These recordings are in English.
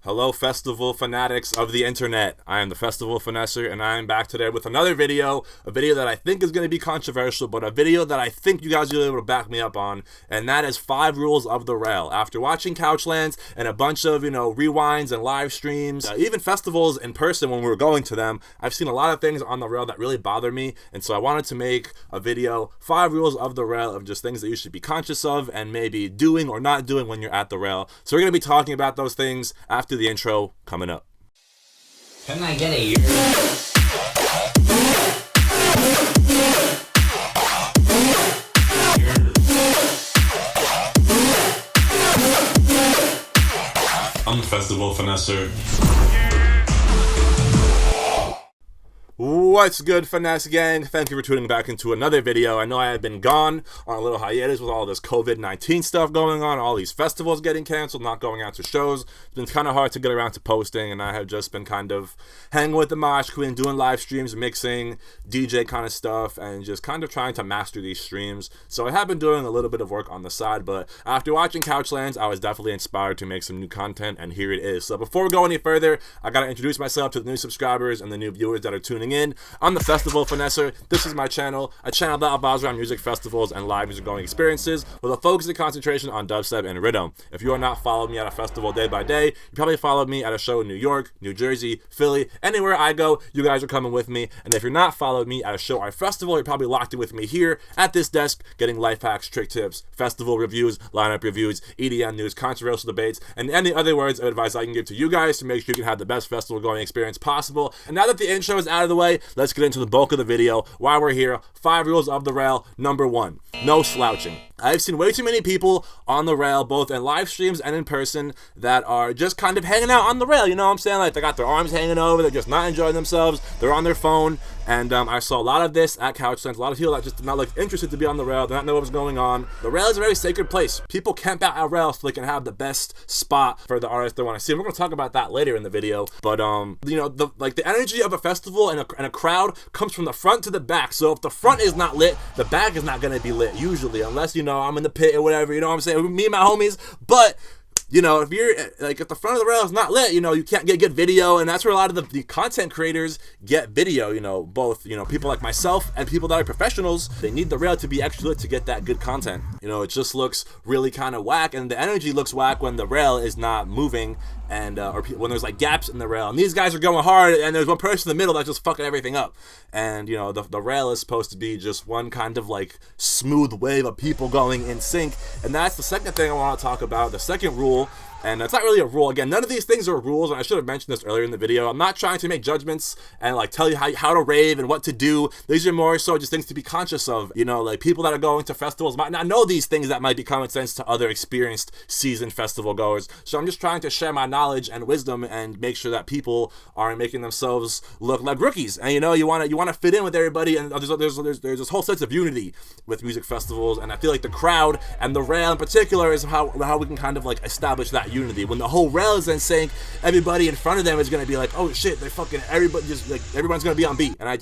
Hello, festival fanatics of the internet. I am the Festival Finesser, and I am back today with another video. A video that I think is going to be controversial, but a video that I think you guys will be able to back me up on, and that is 5 rules of the rail. After watching Couchlands and a bunch of, rewinds and live streams, even festivals in person when we were going to them, I've seen a lot of things on the rail that really bother me, and so I wanted to make a video, 5 rules of the rail, of just things that you should be conscious of and maybe doing or not doing when you're at the rail. So we're going to be talking about those things after the intro coming up. Can I get a I'm the Festival Finesser. What's good, Finesse Gang? Thank you for tuning back into another video. I know I have been gone on a little hiatus with all this COVID-19 stuff going on, all these festivals getting canceled, not going out to shows. It's been kind of hard to get around to posting, and I have just been kind of hanging with the Mosh Queen, doing live streams, mixing, DJ kind of stuff, and just kind of trying to master these streams. So I have been doing a little bit of work on the side, but after watching Couchlands, I was definitely inspired to make some new content, and here it is. So before we go any further, I gotta introduce myself to the new subscribers and the new viewers that are tuning in. I'm the Festival Finesser. This is my channel, a channel that revolves around music festivals and live music going experiences with a focus and concentration on dubstep and rhythm. If you are not following me at a festival day by day, you probably followed me at a show in New York, New Jersey, Philly, anywhere I go, you guys are coming with me. And if you're not followed me at a show or a festival, you're probably locked in with me here at this desk, getting life hacks, trick tips, festival reviews, lineup reviews, EDM news, controversial debates, and any other words of advice I can give to you guys to make sure you can have the best festival going experience possible. And now that the intro is out of the way, let's get into the bulk of the video. Why we're here, 5 rules of the rail. Number 1, no slouching. I've seen way too many people on the rail, both in live streams and in person, that are just kind of hanging out on the rail, you know what I'm saying? Like, they got their arms hanging over, they're just not enjoying themselves, they're on their phone, and I saw a lot of this at Couchlands, a lot of people that just did not look interested to be on the rail, did not know what was going on. The rail is a very sacred place. People camp out at rail so they can have the best spot for the artist they want to see. And we're going to talk about that later in the video, but the energy of a festival and a crowd comes from the front to the back. So if the front is not lit, the back is not going to be lit usually, unless I'm in the pit or whatever, you know what I'm saying, me and my homies. But if you're if the front of the rail is not lit, you can't get good video, and that's where a lot of the content creators get video. Both people like myself and people that are professionals, they need the rail to be extra lit to get that good content. It just looks really kind of whack, and the energy looks whack when the rail is not moving, and or when there's like gaps in the rail, and these guys are going hard, and there's one person in the middle that's just fucking everything up. And the rail is supposed to be just one kind of like smooth wave of people going in sync, and that's the second thing I want to talk about. The second rule. And it's not really a rule. Again, none of these things are rules, and I should have mentioned this earlier in the video. I'm not trying to make judgments and tell you how to rave and what to do. These are more so just things to be conscious of. People that are going to festivals might not know these things that might be common sense to other experienced seasoned festival goers. So I'm just trying to share my knowledge and wisdom and make sure that people aren't making themselves look like rookies. And you want to fit in with everybody, and there's this whole sense of unity with music festivals, and I feel like the crowd and the rail in particular is how we can kind of establish that unity. When the whole rail is in sync, everybody in front of them is going to be like, oh shit, everyone's going to be on beat. And I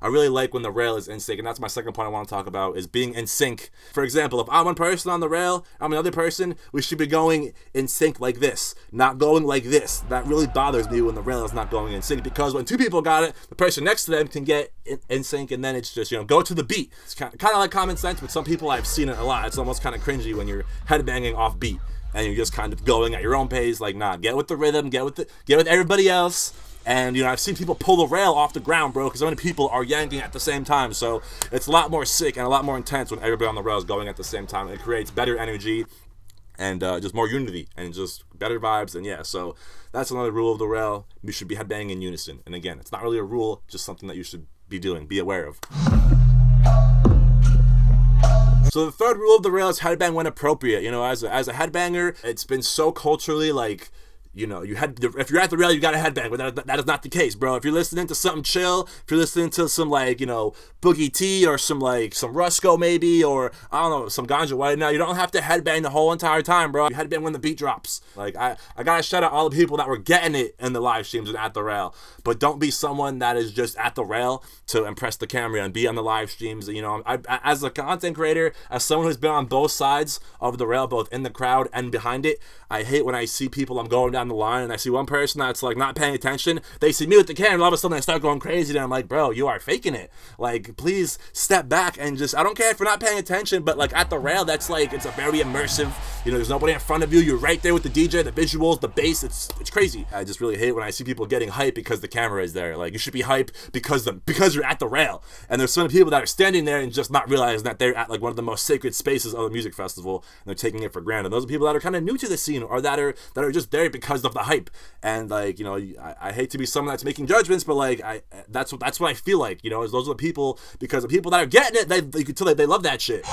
really like when the rail is in sync, and that's my second point I want to talk about, is being in sync. For example, if I'm one person on the rail, I'm another person, we should be going in sync like this, not going like this. That really bothers me when the rail is not going in sync, because when two people got it, the person next to them can get in sync, and then it's just, go to the beat. It's kind of like common sense, but some people, I've seen it a lot. It's almost kind of cringy when you're headbanging off beat and you're just kind of going at your own pace. Like, nah, get with the rhythm, get with everybody else. And I've seen people pull the rail off the ground, bro, because so many people are yanking at the same time. So it's a lot more sick and a lot more intense when everybody on the rail is going at the same time. It creates better energy and just more unity and just better vibes. And yeah, so that's another rule of the rail. You should be headbanging in unison. And again, it's not really a rule, just something that you should be doing, be aware of. So the third rule of the rail is headbang when appropriate. As a headbanger, it's been so culturally if you're at the rail, you got to headbang, but that is not the case, bro. If you're listening to something chill, if you're listening to some Boogie T or some Rusko maybe, or I don't know, some Ganja White, now you don't have to headbang the whole entire time, bro. You headbang when the beat drops. I gotta shout out all the people that were getting it in the live streams and at the rail, but don't be someone that is just at the rail to impress the camera and be on the live streams. As a content creator, as someone who's been on both sides of the rail, both in the crowd and behind it, I hate when I see people, I'm going down down the line and I see one person that's like not paying attention, they see me with the camera and all of a sudden they start going crazy, and I'm like, bro, you are faking it. Like, please step back and just, I don't care if you're not paying attention, but like at the rail, that's like, it's a very immersive, you know, there's nobody in front of you, you're right there with the DJ, the visuals, the bass, it's crazy. I just really hate when I see people getting hype because the camera is there. Like, you should be hype because you're at the rail. And there's so many people that are standing there and just not realizing that they're at like one of the most sacred spaces of the music festival, and they're taking it for granted. Those are people that are kind of new to the scene, or that are just there because of the hype. And like, you know, I hate to be someone that's making judgments, but like that's what I feel like, you know, is those are the people, because the people that are getting it, you can tell they love that shit.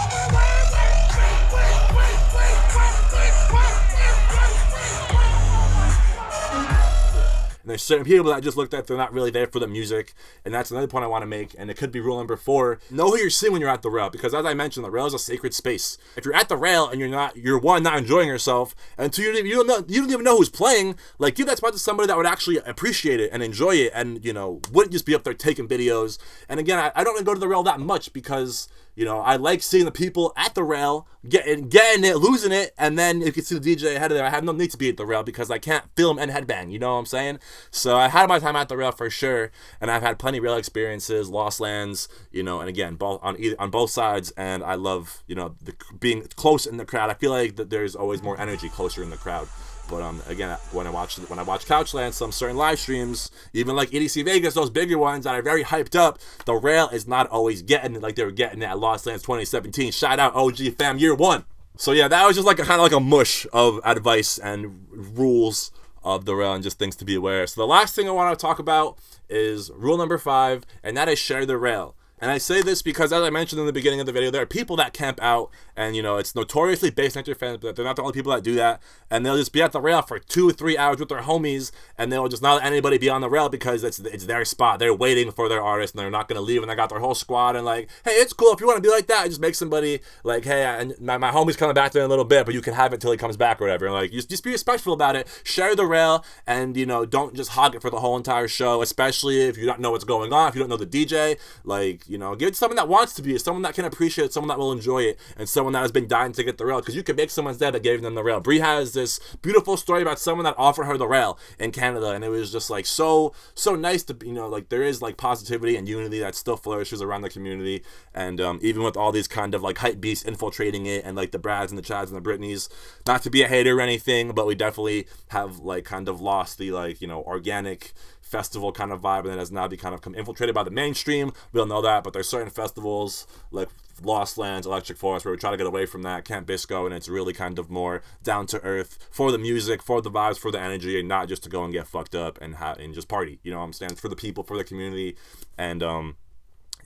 And there's certain people that just look like they're not really there for the music, and that's another point I want to make, and it could be rule number 4. Know who you're seeing when you're at the rail, because as I mentioned, the rail is a sacred space. If you're at the rail and you're not enjoying yourself, and 2, you don't even know who's playing, like, give that spot to somebody that would actually appreciate it and enjoy it, and, you know, wouldn't just be up there taking videos. And again, I don't really go to the rail that much because, you know, I like seeing the people at the rail getting it, losing it, and then you can see the DJ ahead of there. I have no need to be at the rail because I can't film and headbang, you know what I'm saying? So I had my time at the rail for sure, and I've had plenty of rail experiences, lost lands, you know, and again, on both sides, and I love, you know, being close in the crowd. I feel like that there's always more energy closer in the crowd. But again, when I watch Couchland, some certain live streams, even like EDC Vegas, those bigger ones that are very hyped up, the rail is not always getting it like they were getting it at Lost Lands 2017. Shout out OG fam, year 1. So yeah, that was just like kind of like a mush of advice and rules of the rail and just things to be aware of. So the last thing I want to talk about is rule number 5, and that is share the rail. And I say this because, as I mentioned in the beginning of the video, there are people that camp out, and, you know, it's notoriously bass nectar fans, but they're not the only people that do that, and they'll just be at the rail for 2 or 3 hours with their homies, and they'll just not let anybody be on the rail because it's their spot. They're waiting for their artist, and they're not going to leave, and they got their whole squad, and like, hey, it's cool if you want to be like that. Just make somebody like, hey, my homie's coming back there in a little bit, but you can have it till he comes back or whatever. And like, just be respectful about it. Share the rail, and, you know, don't just hog it for the whole entire show, especially if you don't know what's going on, if you don't know the DJ. Like, you know, give it to someone that wants to be, someone that can appreciate it, someone that will enjoy it, and someone that has been dying to get the rail, because you can make someone's day that gave them the rail. Bree has this beautiful story about someone that offered her the rail in Canada, and it was just like so nice to, you know, like there is like positivity and unity that still flourishes around the community, and even with all these kind of like hype beasts infiltrating it, and like the Brads and the Chads and the Britneys, not to be a hater or anything, but we definitely have like kind of lost the, like, you know, organic festival kind of vibe, and it has now become infiltrated by the mainstream. We all know that, but there's certain festivals like Lost Lands, Electric Forest, where we try to get away from that, Camp Bisco, and it's really kind of more down to earth for the music, for the vibes, for the energy, and not just to go and get fucked up and just party. You know what I'm saying? It's for the people, for the community, and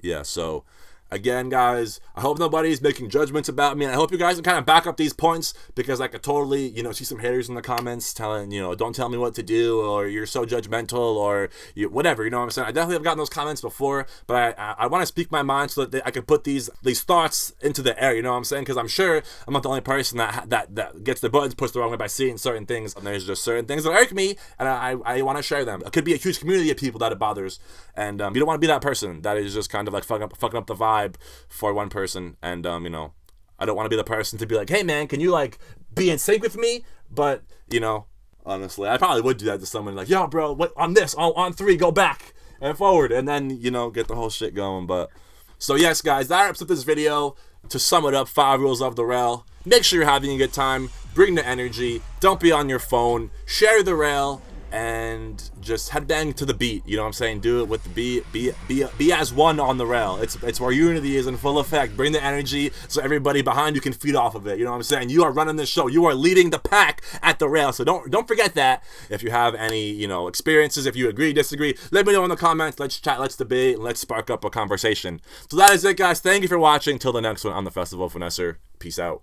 yeah. So again, guys, I hope nobody's making judgments about me, and I hope you guys can kind of back up these points, because I could totally, you know, see some haters in the comments telling, you know, don't tell me what to do, or you're so judgmental, or whatever, you know what I'm saying? I definitely have gotten those comments before, but I want to speak my mind so that I can put these thoughts into the air, you know what I'm saying? Because I'm sure I'm not the only person that gets their buttons pushed the wrong way by seeing certain things, and there's just certain things that irk me, and I want to share them. It could be a huge community of people that it bothers, and you don't want to be that person that is just kind of like fucking up the vibe for one person. And you know, I don't want to be the person to be like, hey man, can you like be in sync with me? But, you know, honestly, I probably would do that to someone, like, yo bro, what on this, on 3, go back and forward, and then, you know, get the whole shit going. But so yes, guys, that wraps up this video. To sum it up, 5 rules of the rail: make sure you're having a good time, bring the energy, don't be on your phone, share the rail, and just headbang to the beat. You know what I'm saying? Do it with the be as one on the rail. It's where unity is in full effect. Bring the energy so everybody behind you can feed off of it. You know what I'm saying? You are running this show. You are leading the pack at the rail. So don't forget that. If you have any, you know, experiences, if you agree, disagree, let me know in the comments. Let's chat, let's debate, and let's spark up a conversation. So that is it, guys. Thank you for watching. Till the next one on the Festival of Finesser. Peace out.